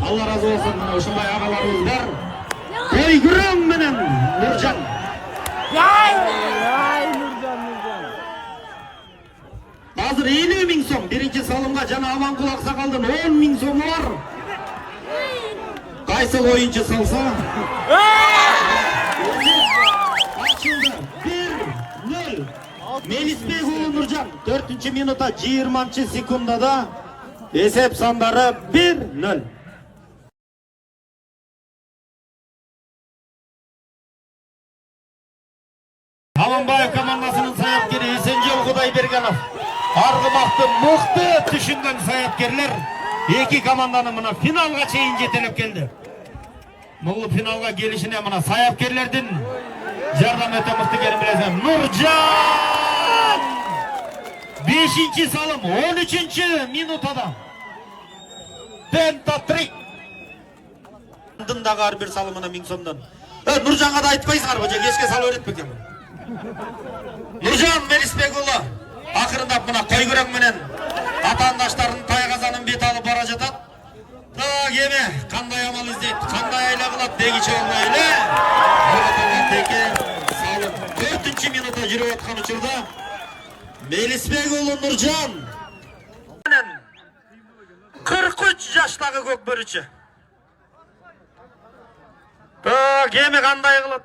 Allah razı olsun. Ушундай агаларыбыз бар. Той күрөң менен Нуржан. Азыр 50 миң сом биринчи салымга жана Аманкул Аксакалдын 10 миң сому бар. Кайсы оюнчу салса? Açıldı. 1-0. Melisbek уулу Нуржан 4-cü minutта 20-cı sekundada esep sandары 1-0. Аманбаев командасынын саяткери Эсенжол Кудайбергенов. Аргымакты мыкты түшүнгөн саяткерлер эки команданы мына финалга чейин жетелеп келди. Бул финалга келишине мына саяткерлердин жардам өтө мыкты экенин билесиң. Нуржан 5-ci салым 13-cü минутада. Пентатрик. Дындагы ар бир салымына 1000 сомдон. Нуржанга да айтпайсыңарбы, же кечке салып өтпөкем. Нуржан Мелисбек уулу акырындап мына кой күрөң менен атаандаштардын тайгазанын бет алып бара жатат. Эме кандай амал издейт, кандай айла кылат дегиче болбой эле. Теке салым 4-cü минутта жүрүп аткан учурда Мелисбек уулу Нуржан 43 жаштагы көкбөрүчү. Эме кандай кылат?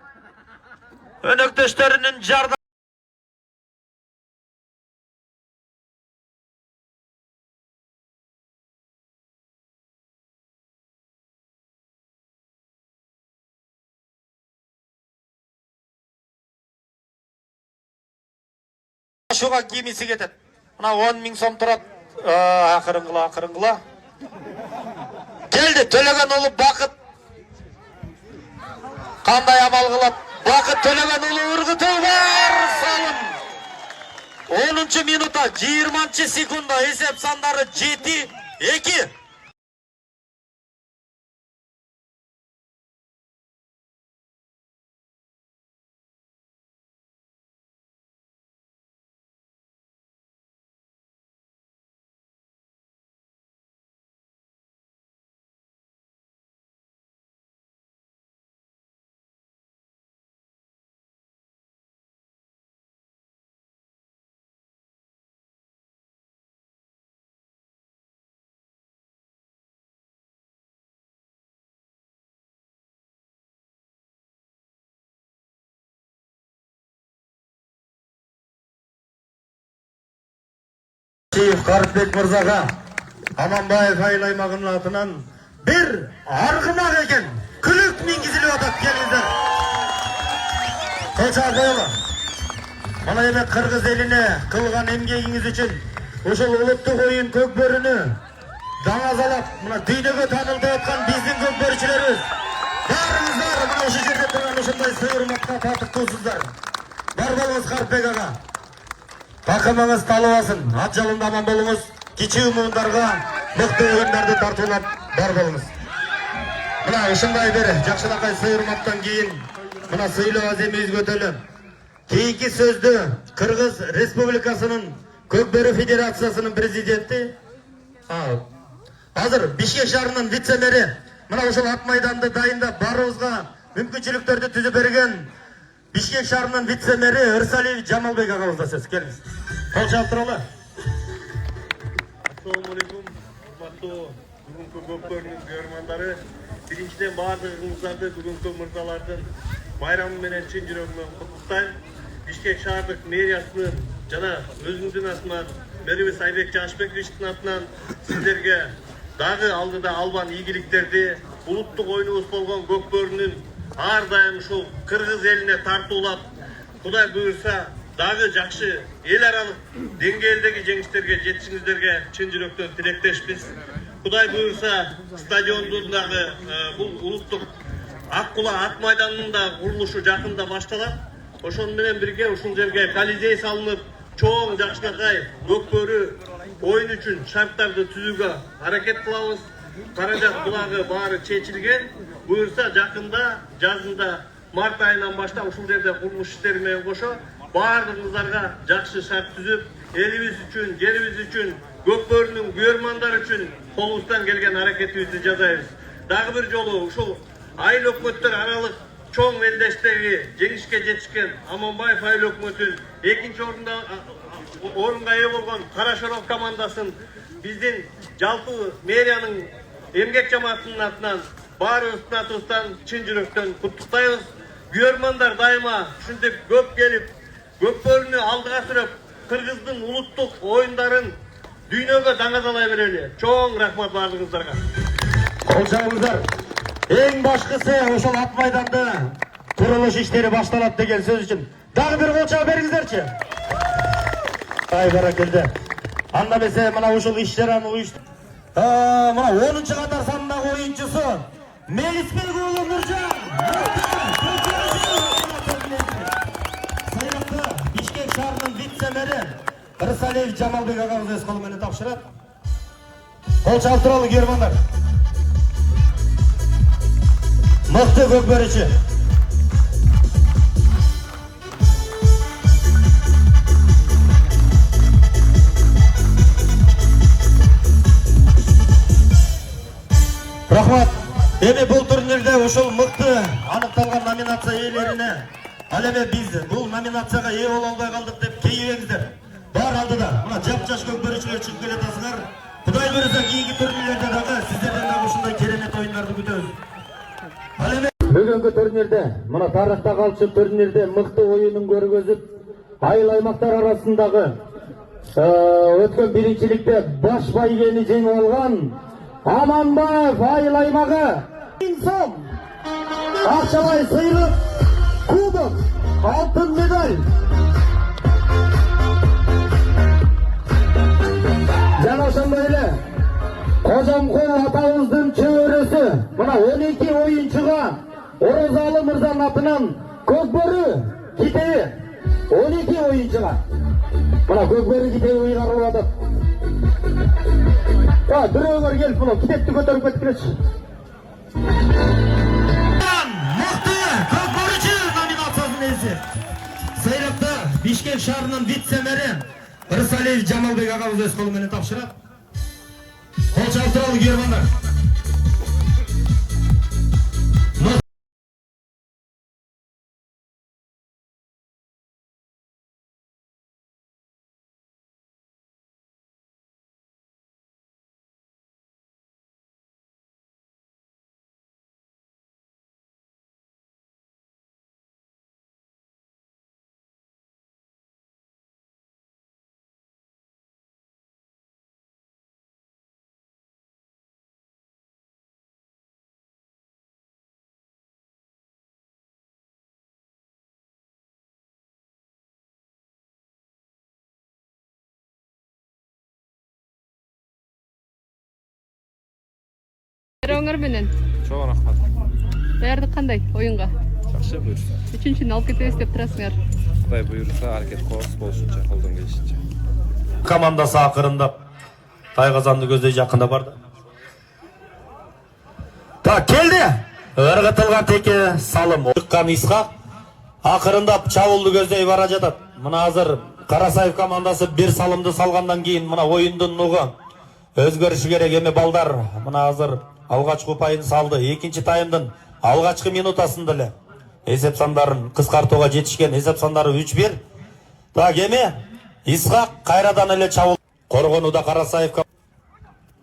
Өнөктөштөрүнүн жардам Шуга кимиси кетет. Мына 10 миң сом турат. Акырынгыла. Келди Төлөгөн уулу Бакыт. Кандай амал кылат? Бакыт Төлөгөн уулу ыргытуу бар. Салым. 10-cü minutта 20-cı секунда эсеп сандары 7-2. Карпбек мырзага Аманбаев айыл аймагынын атынан бир аргымак экен. Күлүк мингизилип атат, келиңиздер. Коча коелу. Мына эме кыргыз элине кылган эмгегиңиз үчүн ошол улуттук оюн көкбөрүнү даңазалап, мына дүйнөгө таанылып аткан биздин көкбөрүчүлөрүбүз. Барыңыздар мына ушул жерде турган ушундай сый урматка татыктуусуздар. Бар болуңуз Карпбек ага. Такымыңыз талыбасын, ат жалында аман болуңуз, кичүү муундарга мыкты оюндарды тартуулап бар болуңуз. Мына ушундай бир жакшынакай сый урматтан кийин мына сыйлоо аземибизге өтөлү. Кийинки сөздү Кыргыз Республикасынын Көкбөрү Федерациясынын президенти азыр Бишкек шаарынын вице-мэри мына ушул ат майданды дайындап барыбызга мүмкүнчүлүктөрдү түзүп берген Бишкек шаарынын вице-мэри Ырсалиев Жамалбек агабызда сөз. Келиңиз. Кол чалып туралы. Assalamu alaikum. Урматтуу бүгүнкү көкбөрүнүн көрөрмандары. Биринчиден баардыгыңыздарды бүгүнкү мырзалардын байрамы менен чын жүрөгүмөн куттуктайм. Бишкек шаардык мэриясынын жана өзүмдүн атыман мэрибиз Айбек Жашбековичтин атынан сиздерге дагы алдыда албан ийгиликтерди, улуттук оюнубуз болгон көкбөрүнүн ар дайым ушул кыргыз элине тартуулап, Кудай буйрса дагы жакшы эл аралык деңгээлдеги жеңиштерге жетишиңиздерге чын жүрөктөн тилектешпиз. Кудай буйрса стадиондун дагы бул улуттук Аккула ат майданынын да курулушу жакында башталат. Ошону менен бирге ушул жерге колизей салынып, чоң жакшынакай көкбөрү оюн үчүн шарттарды түзүүгө аракет кылабыз. Каражат булагы баары чечилген. Буюрса жакында жазында март айынан баштап ушул жерде курулуш иштери менен кошо баардыгыңыздарга жакшы шарт түзүп, элибиз үчүн, жерибиз үчүн, көкбөрүнүн күйөрмандары үчүн колубуздан келген аракетибизди жасайбыз. дагы бир жолу ушул айыл өкмөттөр аралык чоң мелдештеги жеңишке жетишкен Аманбаев айыл өкмөтүн, экинчи орунга ээ болгон Кара Шоров командасын биздин жалпы мэриянын эмгек жамаатынын атынан баарыбыздын атыбыздан чын жүрөктөн куттуктайбыз. Күйөрмандар дайыма ушинтип көп келип, көпбөрүнү алдыга сүрөп, Кыргыздын улуттук оюндарын дүйнөгө даңазалай берели. Чоң рахмат баардыгыңыздарга. Кол чабыңыздар. Эң башкысы ошол ат майданда курулуш иштери башталат деген сөз үчүн дагы бир кол чабып бериңиздерчи. Ай баракелде. Анда эмесе мына ушул иш-чараны уюштуруп мына 10-катар сандагы оюнчусу Мелисбек уулу Нуржан. Сайракты Бишкек шаарынын вице-мэри Рысалиев Жамалбек агабыз өз колу менен тапшырат. Кол чабып туралы күйөрмандар. Мыкты көкбөрүчү. Рахмат. Эми бул турнирде ушул мыкты аныкталган номинация ээлерине ал эми биз бул номинацияга ээ боло албай калдык деп кейибеңиздер. Бар алдыда мына жап-жаш көкбөрүчүлөр чыгып келатасыңар. Кудай буйруса кийинки турнирлерде дагы сиздерден дагы ушундай керемет оюндарды күтөбүз. Ал эми бүгүнкү турнирде мына тарыхта калчу турнирде мыкты оюнун көргөзүп, айыл аймактар арасындагы өткөн биринчиликте баш байгени жеңип алган Аманбаев айыл аймагы сом акчалай сыйрык, кубок, алтын медаль. Жана ошондой эле Кожомкул атабыздын чөбөрөсү мына 12 оюнчуга Орозалы мырзанын атынан көкбөрү китеби 12 оюнчуга мына көкбөрү китеби ыйгарылып атат. Бирөөлөр келип мына китепти көтөрүп кеткилечи. Мыкты көкбөрүчү номинациясынын ээси Сайракта Бишкек шаарынын вице-мэри Рысалиев Жамалбек агабыз өз колу менен тапшырат. Кол чабып туралы күйөрмандар. Өңөр менен. Чоң рахмат. Даярдык кандай оюнга? Жакшы буйрса. Үчүнчүнү алып кетебиз деп турасыңар. Кудай буйрса аракет кылабыз болушунча, колдон келишинче. Командасы акырындап Тайгазанды көздөй жакында барды. Так, келди. Ыргытылган теке салым. Чыккан Исхак акырындап чабуулду көздөй бара жатат. Мына азыр Карасаев командасы бир салымды салгандан кийин мына оюндун нугу өзгөрүшү керек. Эми балдар мына азыр алгачкы упайын салды. Экинчи таймдын алгачкы минутасында эле эсеп сандарын кыскартууга жетишкен. Эсеп сандары 3-1. Так, эми Исхак кайрадан эле чабуул коргонууда Карасаев.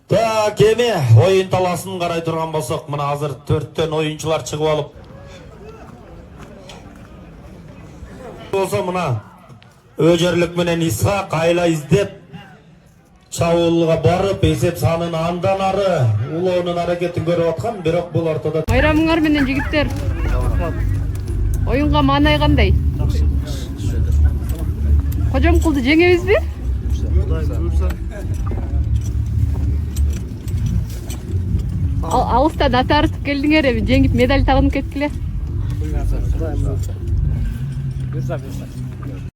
Так, эми оюн таласын карай турган болсок, мына азыр 4төн оюнчулар чыгып алып болсо мына өжөрлүк менен Исхак айла издеп чабуулга барып эсеп санын андан ары улоонун аракетин көрүп аткан, бирок бул ортодо Майрамыңар менен жигиттер. Оюнга маанай кандай? Кожомкулду жеңебизби? Алыстан ат артып келдиңер, эми жеңип медаль тагынып кеткиле.